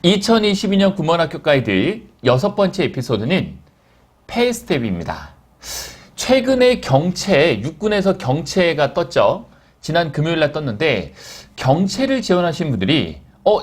2022년 구몬학교 가이드 6번째 에피소드는 페이스텝입니다. 최근에 경채, 육군에서 경채가 떴죠. 지난 금요일날 떴는데 경채를 지원하신 분들이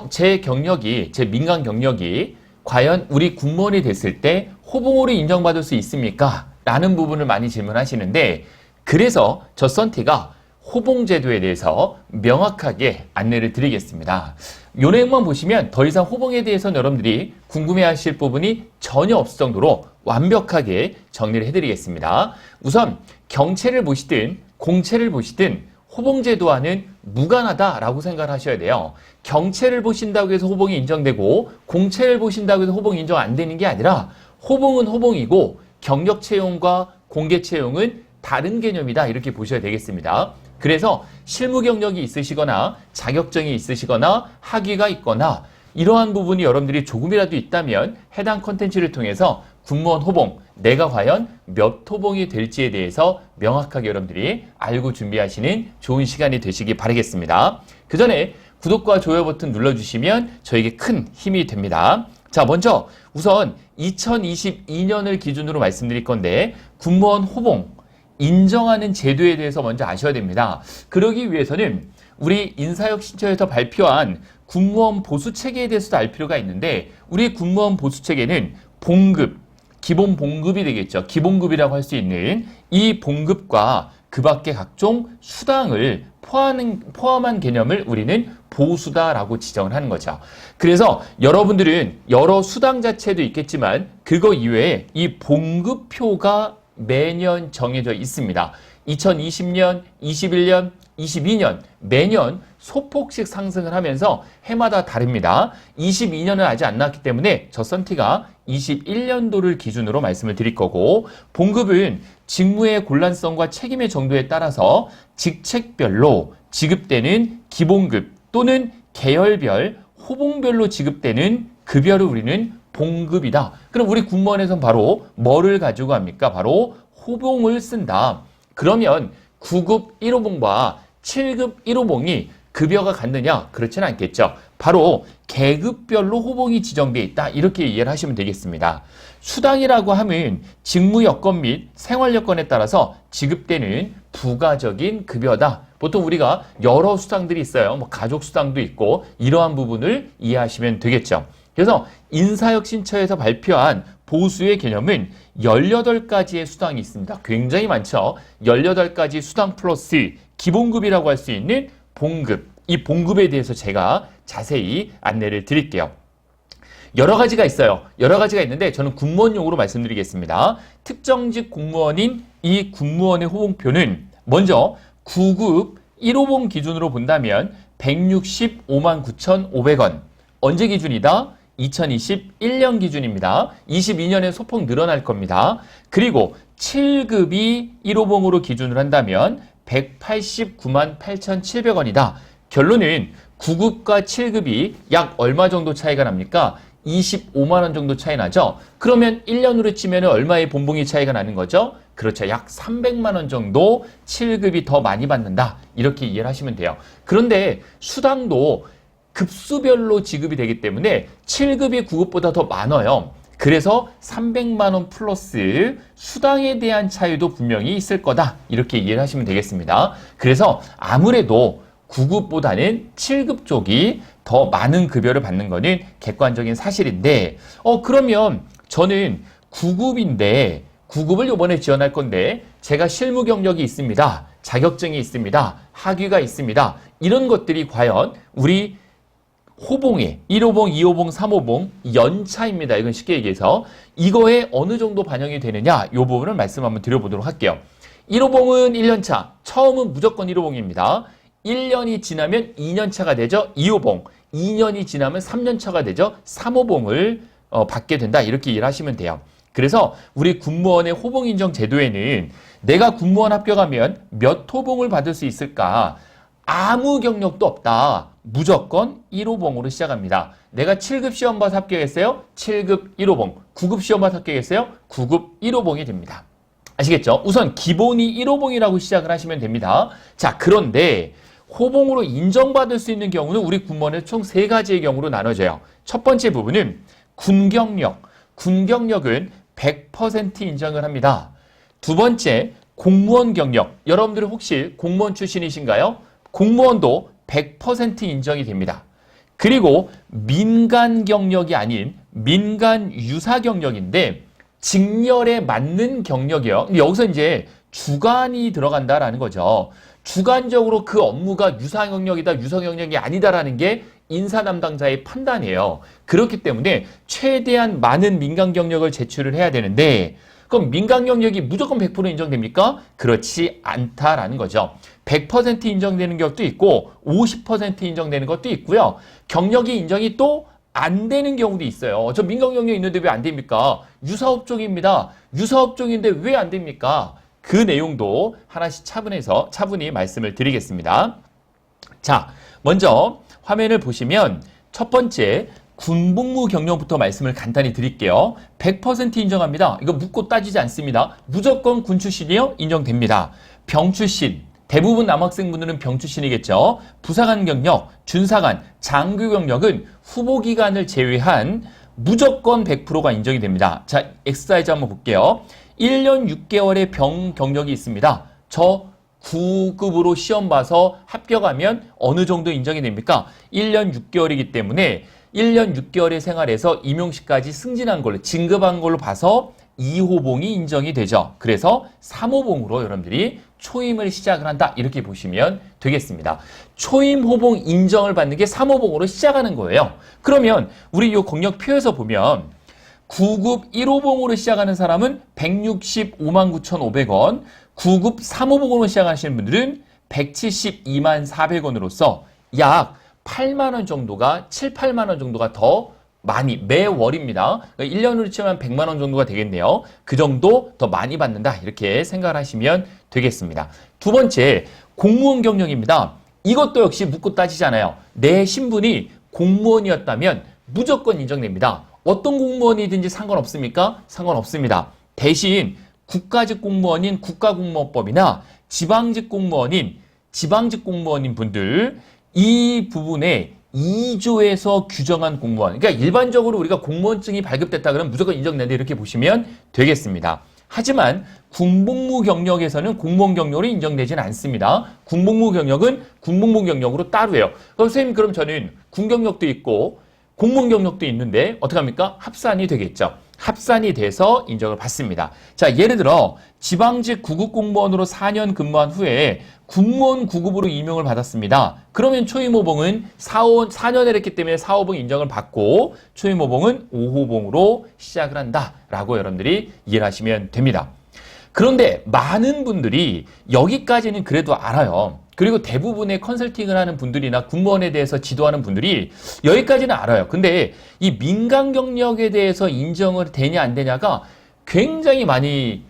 제 경력이, 제 민간 경력이 과연 우리 군무원이 됐을 때 호봉으로 인정받을 수 있습니까? 라는 부분을 많이 질문하시는데, 그래서 저 썬티가 호봉제도에 대해서 명확하게 안내를 드리겠습니다. 요 내용만 보시면 더 이상 호봉에 대해서는 여러분들이 궁금해하실 부분이 전혀 없을 정도로 완벽하게 정리를 해드리겠습니다. 우선 경채를 보시든 공채를 보시든 호봉제도와는 무관하다라고 생각을 하셔야 돼요. 경채를 보신다고 해서 호봉이 인정되고 공채를 보신다고 해서 호봉이 인정 안 되는 게 아니라 호봉은 호봉이고 경력 채용과 공개 채용은 다른 개념이다, 이렇게 보셔야 되겠습니다. 그래서 실무 경력이 있으시거나 자격증이 있으시거나 학위가 있거나 이러한 부분이 여러분들이 조금이라도 있다면 해당 컨텐츠를 통해서 군무원 호봉, 내가 과연 몇 호봉이 될지에 대해서 명확하게 여러분들이 알고 준비하시는 좋은 시간이 되시기 바라겠습니다. 그 전에 구독과 좋아요 버튼 눌러주시면 저에게 큰 힘이 됩니다. 자, 먼저 우선 2022년을 기준으로 말씀드릴 건데 군무원 호봉 인정하는 제도에 대해서 먼저 아셔야 됩니다. 그러기 위해서는 우리 인사혁신처에서 발표한 군무원 보수체계에 대해서도 알 필요가 있는데, 우리 군무원 보수체계는 봉급, 기본 봉급이 되겠죠. 기본급이라고 할 수 있는 이 봉급과 그 밖에 각종 수당을 포함한 개념을 우리는 보수다라고 지정을 하는 거죠. 그래서 여러분들은 여러 수당 자체도 있겠지만 그거 이외에 이 봉급표가 매년 정해져 있습니다. 2020년, 21년, 22년 매년 소폭씩 상승을 하면서 해마다 다릅니다. 22년은 아직 안 나왔기 때문에 저 썬티가 21년도를 기준으로 말씀을 드릴 거고, 봉급은 직무의 곤란성과 책임의 정도에 따라서 직책별로 지급되는 기본급 또는 계열별, 호봉별로 지급되는 급여를 우리는 봉급이다. 그럼 우리 군무원에서는 바로 뭐를 가지고 합니까? 바로 호봉을 쓴다. 그러면 9급 1호봉과 7급 1호봉이 급여가 같느냐? 그렇지는 않겠죠. 바로 계급별로 호봉이 지정되어 있다, 이렇게 이해를 하시면 되겠습니다. 수당이라고 하면 직무 여건 및 생활 여건에 따라서 지급되는 부가적인 급여다. 보통 우리가 여러 수당들이 있어요. 뭐 가족 수당도 있고, 이러한 부분을 이해하시면 되겠죠. 그래서 인사혁신처에서 발표한 보수의 개념은 18가지의 수당이 있습니다. 굉장히 많죠. 18가지 수당 플러스 기본급이라고 할 수 있는 봉급. 이 봉급에 대해서 제가 자세히 안내를 드릴게요. 여러 가지가 있어요. 여러 가지가 있는데 저는 군무원용으로 말씀드리겠습니다. 특정직 공무원인 이 군무원의 호봉표는 먼저 9급 1호봉 기준으로 본다면 165만 9,500원. 언제 기준이다? 2021년 기준입니다. 22년에 소폭 늘어날 겁니다. 그리고 7급이 1호봉으로 기준을 한다면 189만 8,700원이다. 결론은 9급과 7급이 약 얼마 정도 차이가 납니까? 25만 원 정도 차이 나죠? 그러면 1년으로 치면 얼마의 본봉이 차이가 나는 거죠? 그렇죠. 약 300만 원 정도 7급이 더 많이 받는다, 이렇게 이해를 하시면 돼요. 그런데 수당도 급수별로 지급이 되기 때문에 7급이 9급보다 더 많아요. 그래서 300만 원 플러스 수당에 대한 차이도 분명히 있을 거다, 이렇게 이해를 하시면 되겠습니다. 그래서 아무래도 9급보다는 7급 쪽이 더 많은 급여를 받는 거는 객관적인 사실인데, 그러면 저는 9급인데 9급을 이번에 지원할 건데 제가 실무 경력이 있습니다. 자격증이 있습니다. 학위가 있습니다. 이런 것들이 과연 우리 호봉에 1호봉, 2호봉, 3호봉 연차입니다. 이건 쉽게 얘기해서 이거에 어느 정도 반영이 되느냐, 이 부분을 말씀 한번 드려보도록 할게요. 1호봉은 1년차, 처음은 무조건 1호봉입니다. 1년이 지나면 2년차가 되죠. 2호봉, 2년이 지나면 3년차가 되죠. 3호봉을 받게 된다, 이렇게 이해를 하시면 돼요. 그래서 우리 군무원의 호봉 인정 제도에는 내가 군무원 합격하면 몇 호봉을 받을 수 있을까? 아무 경력도 없다. 무조건 1호봉으로 시작합니다. 내가 7급 시험 봐서 합격했어요? 7급 1호봉. 9급 시험 봐서 합격했어요? 9급 1호봉이 됩니다. 아시겠죠? 우선 기본이 1호봉이라고 시작을 하시면 됩니다. 자, 그런데 호봉으로 인정받을 수 있는 경우는 우리 군무원의 총 3가지의 경우로 나눠져요. 첫 번째 부분은 군경력. 군경력은 100% 인정을 합니다. 두 번째, 공무원 경력. 여러분들은 혹시 공무원 출신이신가요? 공무원도 100% 인정이 됩니다. 그리고 민간 경력이 아닌 민간 유사 경력인데 직렬에 맞는 경력이에요. 여기서 이제 주관이 들어간다라는 거죠. 주관적으로 그 업무가 유사 경력이다, 유사 경력이 아니다라는 게 인사 담당자의 판단이에요. 그렇기 때문에 최대한 많은 민간 경력을 제출을 해야 되는데 그럼 민간 경력이 무조건 100% 인정됩니까? 그렇지 않다라는 거죠. 100% 인정되는 것도 있고 50% 인정되는 것도 있고요. 경력이 인정이 또 안 되는 경우도 있어요. 저 민간 경력이 있는데 왜 안 됩니까? 유사업종입니다. 유사업종인데 왜 안 됩니까? 그 내용도 하나씩 차분히 말씀을 드리겠습니다. 자, 먼저 화면을 보시면 첫 번째 군복무 경력부터 말씀을 간단히 드릴게요. 100% 인정합니다. 이거 묻고 따지지 않습니다. 무조건 군 출신이요? 인정됩니다. 병 출신, 대부분 남학생분들은 병 출신이겠죠. 부사관 경력, 준사관, 장교 경력은 후보 기간을 제외한 무조건 100%가 인정이 됩니다. 자, 엑서사이즈 한번 볼게요. 1년 6개월의 병 경력이 있습니다. 저 9급으로 시험 봐서 합격하면 어느 정도 인정이 됩니까? 1년 6개월이기 때문에 1년 6개월의 생활에서 임용시까지 승진한 걸로, 진급한 걸로 봐서 2호봉이 인정이 되죠. 그래서 3호봉으로 여러분들이 초임을 시작을 한다. 이렇게 보시면 되겠습니다. 초임 호봉 인정을 받는 게 3호봉으로 시작하는 거예요. 그러면 우리 이 경력표에서 보면 9급 1호봉으로 시작하는 사람은 165만 9,500원, 9급 3호봉으로 시작하시는 분들은 172만 400원으로서 약 8만 원 정도가, 7, 8만 원 정도가 더 많이, 매월입니다. 1년으로 치면 100만 원 정도가 되겠네요. 그 정도 더 많이 받는다. 이렇게 생각을 하시면 되겠습니다. 두 번째, 공무원 경력입니다. 이것도 역시 묻고 따지잖아요. 내 신분이 공무원이었다면 무조건 인정됩니다. 어떤 공무원이든지 상관없습니까? 상관없습니다. 대신 국가직 공무원인 국가공무원법이나 지방직 공무원인 지방직 공무원인 분들, 이 부분에 2조에서 규정한 공무원, 그러니까 일반적으로 우리가 공무원증이 발급됐다 그러면 무조건 인정된다 이렇게 보시면 되겠습니다. 하지만 군복무 경력에서는 공무원 경력으로 인정되지는 않습니다. 군복무 경력은 군복무 경력으로 따로 해요. 그럼 선생님, 그럼 저는 군 경력도 있고 공무원 경력도 있는데 어떻게 합니까? 합산이 되겠죠. 합산이 돼서 인정을 받습니다. 자, 예를 들어 지방직 9급 공무원으로 4년 근무한 후에 군무원 9급으로 임용을 받았습니다. 그러면 초임호봉은 4년을 했기 때문에 4호봉 인정을 받고 초임호봉은 5호봉으로 시작을 한다라고 여러분들이 이해를 하시면 됩니다. 그런데 많은 분들이 여기까지는 그래도 알아요. 그리고 대부분의 컨설팅을 하는 분들이나 군무원에 대해서 지도하는 분들이 여기까지는 알아요. 근데 이 민간 경력에 대해서 인정을 되냐 안 되냐가 굉장히 많이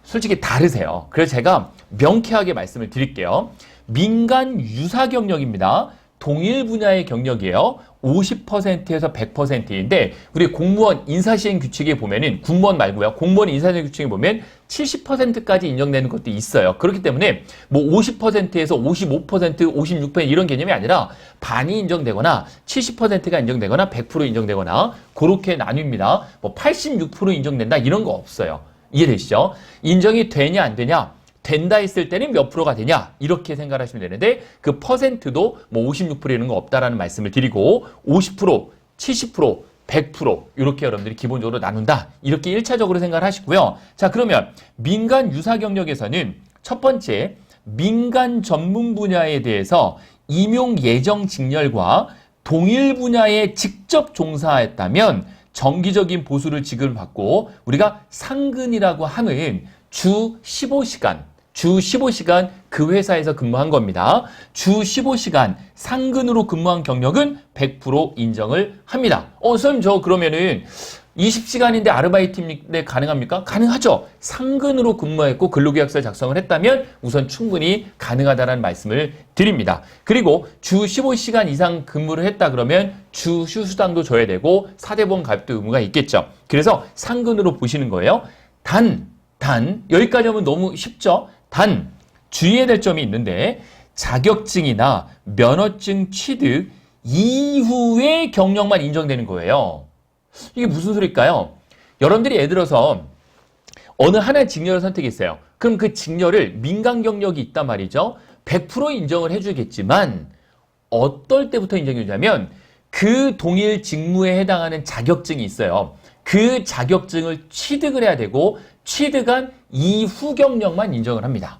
솔직히 다르세요. 그래서 제가 명쾌하게 말씀을 드릴게요. 민간 유사 경력입니다. 동일 분야의 경력이에요. 50%에서 100%인데 우리 공무원 인사시행 규칙에 보면은, 군무원 말고요, 공무원 인사시행 규칙에 보면 70%까지 인정되는 것도 있어요. 그렇기 때문에 뭐 50%에서 55%, 56% 이런 개념이 아니라 반이 인정되거나 70%가 인정되거나 100% 인정되거나 그렇게 나뉩니다. 뭐 86% 인정된다 이런 거 없어요. 이해되시죠? 인정이 되냐 안 되냐, 된다 했을 때는 몇 프로가 되냐 이렇게 생각하시면 되는데 그 퍼센트도 뭐 56% 이런 거 없다라는 말씀을 드리고 50%, 70%, 100% 이렇게 여러분들이 기본적으로 나눈다 이렇게 1차적으로 생각을 하시고요. 자, 그러면 민간 유사 경력에서는 첫 번째, 민간 전문 분야에 대해서 임용 예정 직렬과 동일 분야에 직접 종사했다면 정기적인 보수를 지급을 받고 우리가 상근이라고 하는 주 15시간 그 회사에서 근무한 겁니다. 주 15시간 상근으로 근무한 경력은 100% 인정을 합니다. 선생님, 저 그러면은 20시간인데 아르바이트인데 가능합니까? 가능하죠. 상근으로 근무했고 근로계약서를 작성을 했다면 우선 충분히 가능하다는 말씀을 드립니다. 그리고 주 15시간 이상 근무를 했다 그러면 주 휴수당도 줘야 되고 사대보험 가입도 의무가 있겠죠. 그래서 상근으로 보시는 거예요. 단, 여기까지 하면 너무 쉽죠? 단, 주의해야 될 점이 있는데 자격증이나 면허증 취득 이후의 경력만 인정되는 거예요. 이게 무슨 소리일까요? 여러분들이 예를 들어서 어느 하나의 직렬을 선택했어요. 그럼 그 직렬을 민간 경력이 있단 말이죠. 100% 인정을 해주겠지만 어떨 때부터 인정해 주냐면 그 동일 직무에 해당하는 자격증이 있어요. 그 자격증을 취득을 해야 되고 취득한 이후 경력만 인정을 합니다.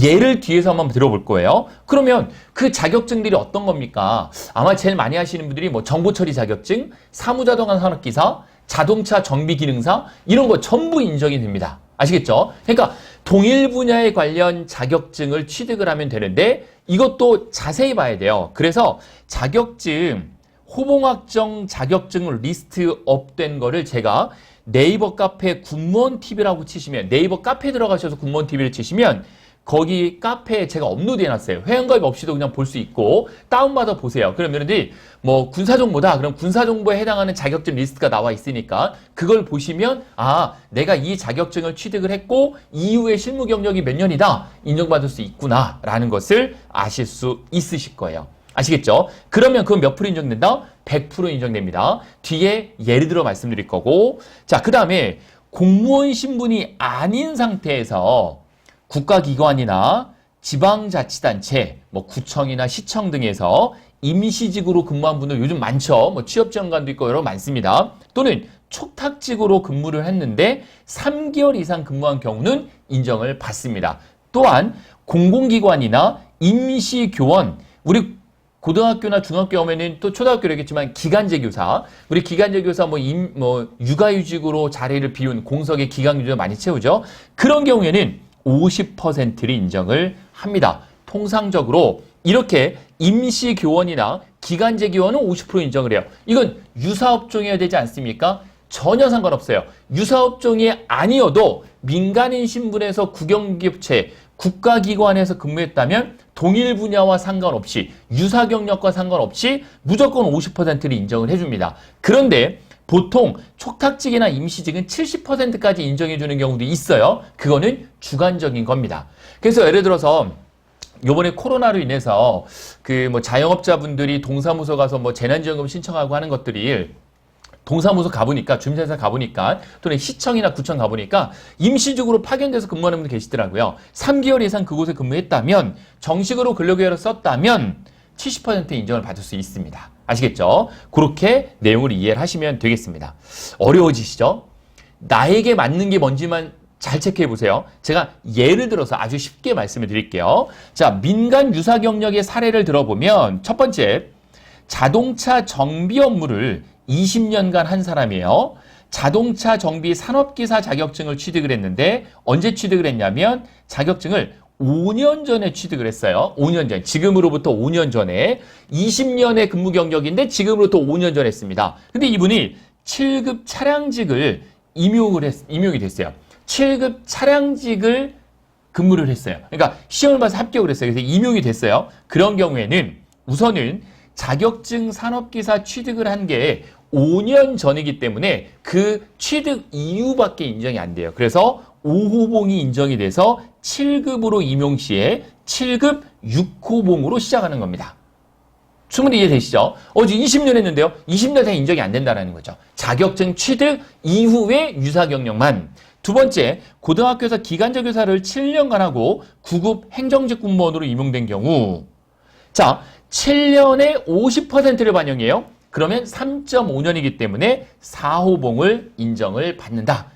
예를 뒤에서 한번 들어볼 거예요. 그러면 그 자격증들이 어떤 겁니까? 아마 제일 많이 하시는 분들이 뭐 정보처리 자격증, 사무자동화 산업기사, 자동차 정비기능사 이런 거 전부 인정이 됩니다. 아시겠죠? 그러니까 동일 분야에 관련 자격증을 취득을 하면 되는데 이것도 자세히 봐야 돼요. 그래서 자격증, 호봉학정 자격증 리스트업된 거를 제가 네이버 카페 군무원 TV라고 치시면 네이버 카페에 들어가셔서 군무원 TV를 치시면 거기 카페에 제가 업로드해 놨어요. 회원가입 없이도 그냥 볼 수 있고 다운받아 보세요. 그럼 여러분들이 뭐 군사정보다 그럼 군사정보에 해당하는 자격증 리스트가 나와 있으니까 그걸 보시면 아 내가 이 자격증을 취득을 했고 이후에 실무 경력이 몇 년이다 인정받을 수 있구나 라는 것을 아실 수 있으실 거예요. 아시겠죠? 그러면 그건 몇 프로 인정된다? 100% 인정됩니다. 뒤에 예를 들어 말씀드릴 거고 자 그 다음에 공무원 신분이 아닌 상태에서 국가기관이나 지방자치단체, 뭐 구청이나 시청 등에서 임시직으로 근무한 분들 요즘 많죠. 뭐 취업지원관도 있고 여러 많습니다. 또는 촉탁직으로 근무를 했는데 3개월 이상 근무한 경우는 인정을 받습니다. 또한 공공기관이나 임시교원, 우리 고등학교나 중학교 오면은 또 초등학교라겠지만 기간제 교사, 우리 기간제 교사 뭐 육아휴직으로 자리를 비운 공석의 기간휴직을 많이 채우죠. 그런 경우에는 50%를 인정을 합니다. 통상적으로 이렇게 임시교원이나 기간제 교원은 50% 인정을 해요. 이건 유사업종이어야 되지 않습니까? 전혀 상관없어요. 유사업종이 아니어도 민간인 신분에서 국영기업체, 국가기관에서 근무했다면 동일 분야와 상관없이 유사경력과 상관없이 무조건 50%를 인정을 해줍니다. 그런데 보통 촉탁직이나 임시직은 70%까지 인정해주는 경우도 있어요. 그거는 주관적인 겁니다. 그래서 예를 들어서 요번에 코로나로 인해서 그 뭐 자영업자분들이 동사무소 가서 뭐 재난지원금 신청하고 하는 것들이 동사무소 가보니까 주민센터 가보니까 또는 시청이나 구청 가보니까 임시직으로 파견돼서 근무하는 분들 계시더라고요. 3개월 이상 그곳에 근무했다면 정식으로 근로계획을 썼다면 70% 인정을 받을 수 있습니다. 아시겠죠? 그렇게 내용을 이해를 하시면 되겠습니다. 어려워지시죠? 나에게 맞는 게 뭔지만 잘 체크해 보세요. 제가 예를 들어서 아주 쉽게 말씀을 드릴게요. 자, 민간 유사 경력의 사례를 들어보면 첫 번째, 자동차 정비 업무를 20년간 한 사람이에요. 자동차 정비 산업기사 자격증을 취득을 했는데 언제 취득을 했냐면 자격증을 5년 전에 취득을 했어요. 5년 전. 지금으로부터 5년 전에 20년의 근무 경력인데 지금으로부터 5년 전에 했습니다. 근데 이분이 7급 차량직을 임용이 됐어요. 7급 차량직을 근무를 했어요. 그러니까 시험을 봐서 합격을 했어요. 그래서 임용이 됐어요. 그런 경우에는 우선은 자격증 산업기사 취득을 한 게 5년 전이기 때문에 그 취득 이후밖에 인정이 안 돼요. 그래서 5호봉이 인정이 돼서 7급으로 임용 시에 7급 6호봉으로 시작하는 겁니다. 충분히 이해되시죠? 어제 20년 했는데요. 20년 다 인정이 안 된다는 거죠. 자격증 취득 이후의 유사 경력만. 두 번째, 고등학교에서 기간제 교사를 7년간 하고 9급 행정직 공무원으로 임용된 경우. 자, 7년에 50%를 반영해요. 그러면 3.5년이기 때문에 4호봉을 인정을 받는다.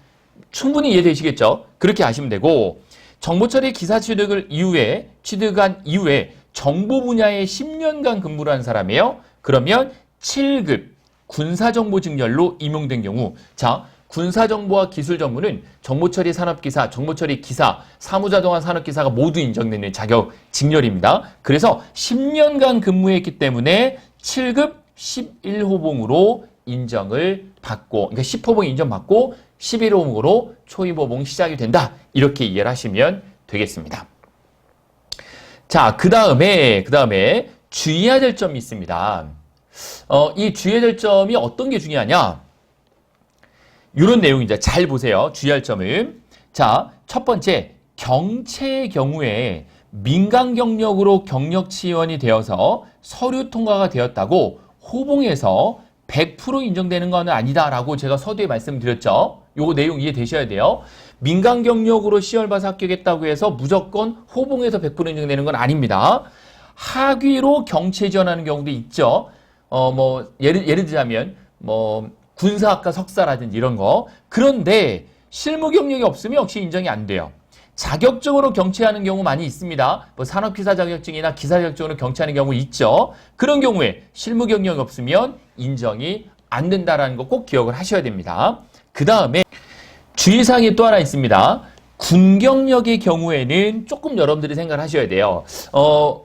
충분히 이해되시겠죠? 그렇게 아시면 되고 정보처리 기사 취득한 이후에 정보 분야에 10년간 근무를 한 사람이에요. 그러면 7급 군사정보 직렬로 임용된 경우 자 군사정보와 기술정보는 정보처리 산업기사, 정보처리 기사, 사무자동화 산업기사가 모두 인정되는 자격 직렬입니다. 그래서 10년간 근무했기 때문에 7급 11호봉으로 인정을 받고 그러니까 10호봉 인정받고 11호봉으로 초입호봉 시작이 된다. 이렇게 이해를 하시면 되겠습니다. 자, 그 다음에 주의해야 될 점이 있습니다. 이 주의해야 될 점이 어떤 게 중요하냐? 이런 내용입니다. 잘 보세요. 주의할 점은. 자, 첫 번째, 경체의 경우에 민간 경력으로 경력 지원이 되어서 서류 통과가 되었다고 호봉에서 100% 인정되는 건 아니다라고 제가 서두에 말씀드렸죠. 요 내용 이해되셔야 돼요. 민간 경력으로 시험을 봐서 합격했다고 해서 무조건 호봉에서 100% 인정되는 건 아닙니다. 학위로 경체 지원하는 경우도 있죠. 예를 들자면 군사학과 석사라든지 이런 거. 그런데 실무 경력이 없으면 역시 인정이 안 돼요. 자격적으로 경체하는 경우 많이 있습니다. 산업기사 자격증이나 기사 자격증으로 경체하는 경우 있죠. 그런 경우에 실무 경력이 없으면 인정이 안 된다는 거 꼭 기억을 하셔야 됩니다. 그 다음에 주의사항이 또 하나 있습니다. 군 경력의 경우에는 조금 여러분들이 생각을 하셔야 돼요.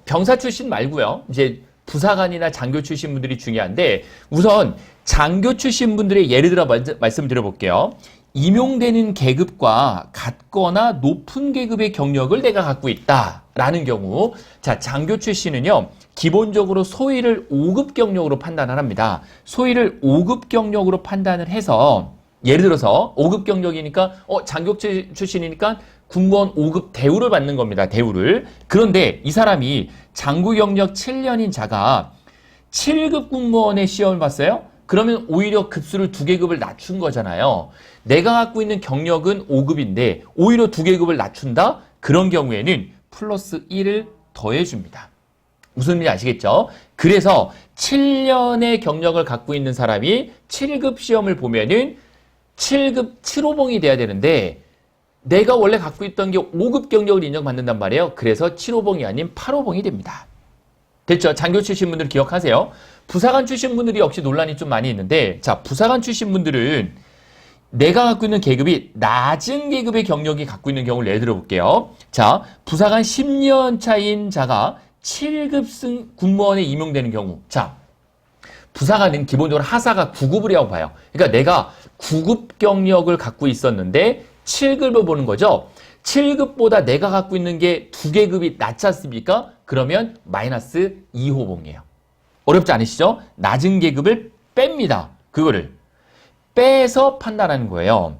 병사 출신 말고요. 이제 부사관이나 장교 출신 분들이 중요한데 우선 장교 출신 분들의 예를 들어 말씀드려볼게요. 임용되는 계급과 같거나 높은 계급의 경력을 내가 갖고 있다라는 경우, 자, 장교 출신은요, 기본적으로 소위를 5급 경력으로 판단을 합니다. 소위를 5급 경력으로 판단을 해서, 예를 들어서 5급 경력이니까, 장교 출신이니까 군무원 5급 대우를 받는 겁니다. 대우를. 그런데 이 사람이 장교 경력 7년인 자가 7급 군무원의 시험을 봤어요? 그러면 오히려 급수를 2계급을 낮춘 거잖아요. 내가 갖고 있는 경력은 5급인데 오히려 2계급을 낮춘다? 그런 경우에는 플러스 1을 더해줍니다. 무슨 말인지 아시겠죠? 그래서 7년의 경력을 갖고 있는 사람이 7급 시험을 보면은 7급 7호봉이 돼야 되는데 내가 원래 갖고 있던 게 5급 경력을 인정받는단 말이에요. 그래서 7호봉이 아닌 8호봉이 됩니다. 됐죠? 장교 출신 분들 기억하세요. 부사관 출신 분들이 역시 논란이 좀 많이 있는데, 자, 부사관 출신 분들은 내가 갖고 있는 계급이 낮은 계급의 경력이 갖고 있는 경우를 예를 들어 볼게요. 자, 부사관 10년 차인 자가 7급 군무원에 임용되는 경우. 자, 부사관은 기본적으로 하사가 9급이라고 봐요. 그러니까 내가 9급 경력을 갖고 있었는데 7급을 보는 거죠. 7급보다 내가 갖고 있는 게 2계급이 낮지 않습니까? 그러면 마이너스 2호봉이에요. 어렵지 않으시죠? 낮은 계급을 뺍니다. 그거를 빼서 판단하는 거예요.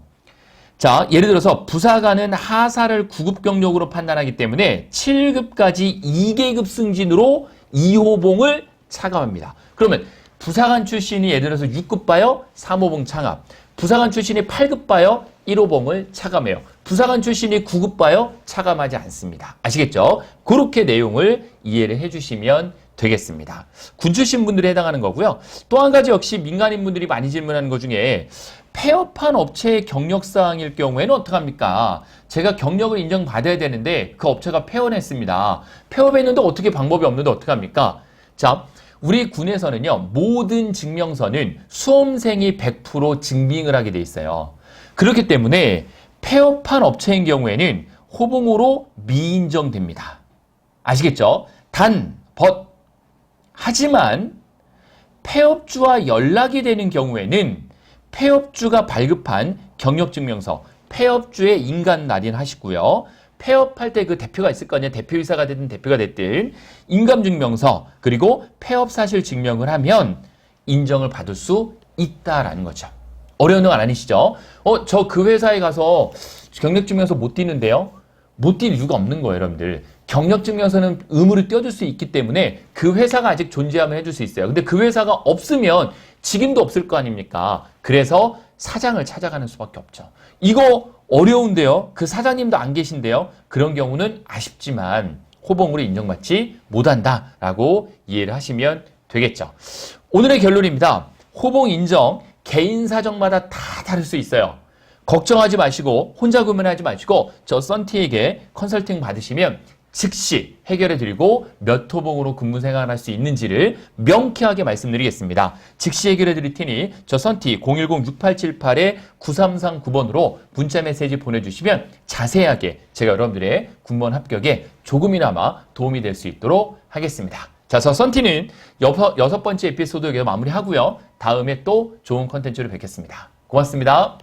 자, 예를 들어서 부사관은 하사를 9급 경력으로 판단하기 때문에 7급까지 2계급 승진으로 2호봉을 차감합니다. 그러면 부사관 출신이 예를 들어서 6급 봐요? 3호봉 차감. 부사관 출신이 8급 봐요? 1호봉을 차감해요. 부사관 출신이 9급 봐요? 차감하지 않습니다. 아시겠죠? 그렇게 내용을 이해를 해주시면 되겠습니다. 군 출신 분들에 해당하는 거고요. 또 한 가지 역시 민간인 분들이 많이 질문하는 것 중에 폐업한 업체의 경력사항일 경우에는 어떡합니까? 제가 경력을 인정받아야 되는데 그 업체가 폐업했습니다. 폐업했는데 어떻게 방법이 없는데 어떡합니까? 자, 우리 군에서는요, 모든 증명서는 수험생이 100% 증빙을 하게 돼 있어요. 그렇기 때문에 폐업한 업체인 경우에는 호봉으로 미인정됩니다. 아시겠죠? 하지만 폐업주와 연락이 되는 경우에는 폐업주가 발급한 경력증명서, 폐업주의 인간 날인하시고요. 폐업할 때 그 대표가 있을 거 아니에요. 대표이사가 됐든 대표가 됐든 인감증명서 그리고 폐업 사실 증명을 하면 인정을 받을 수 있다라는 거죠. 어려운 건 아니시죠? 저 그 회사에 가서 경력증명서 못 띄는데요? 못 띄는 이유가 없는 거예요, 여러분들. 경력증명서는 의무를 띄워줄 수 있기 때문에 그 회사가 아직 존재하면 해줄 수 있어요. 근데 그 회사가 없으면 직임도 없을 거 아닙니까? 그래서 사장을 찾아가는 수밖에 없죠. 이거 어려운데요? 그 사장님도 안 계신데요? 그런 경우는 아쉽지만 호봉으로 인정받지 못한다라고 이해를 하시면 되겠죠. 오늘의 결론입니다. 호봉 인정, 개인 사정마다 다 다를 수 있어요. 걱정하지 마시고 혼자 고민하지 마시고 저 썬티에게 컨설팅 받으시면 즉시 해결해드리고 몇 호봉으로 근무 생활할 수 있는지를 명쾌하게 말씀드리겠습니다. 즉시 해결해드릴 테니 저 썬티 010-6878-9339번으로 문자 메시지 보내주시면 자세하게 제가 여러분들의 군무원 합격에 조금이나마 도움이 될 수 있도록 하겠습니다. 자, 저 썬티는 6번째 에피소드 여기서 마무리하고요. 다음에 또 좋은 컨텐츠로 뵙겠습니다. 고맙습니다.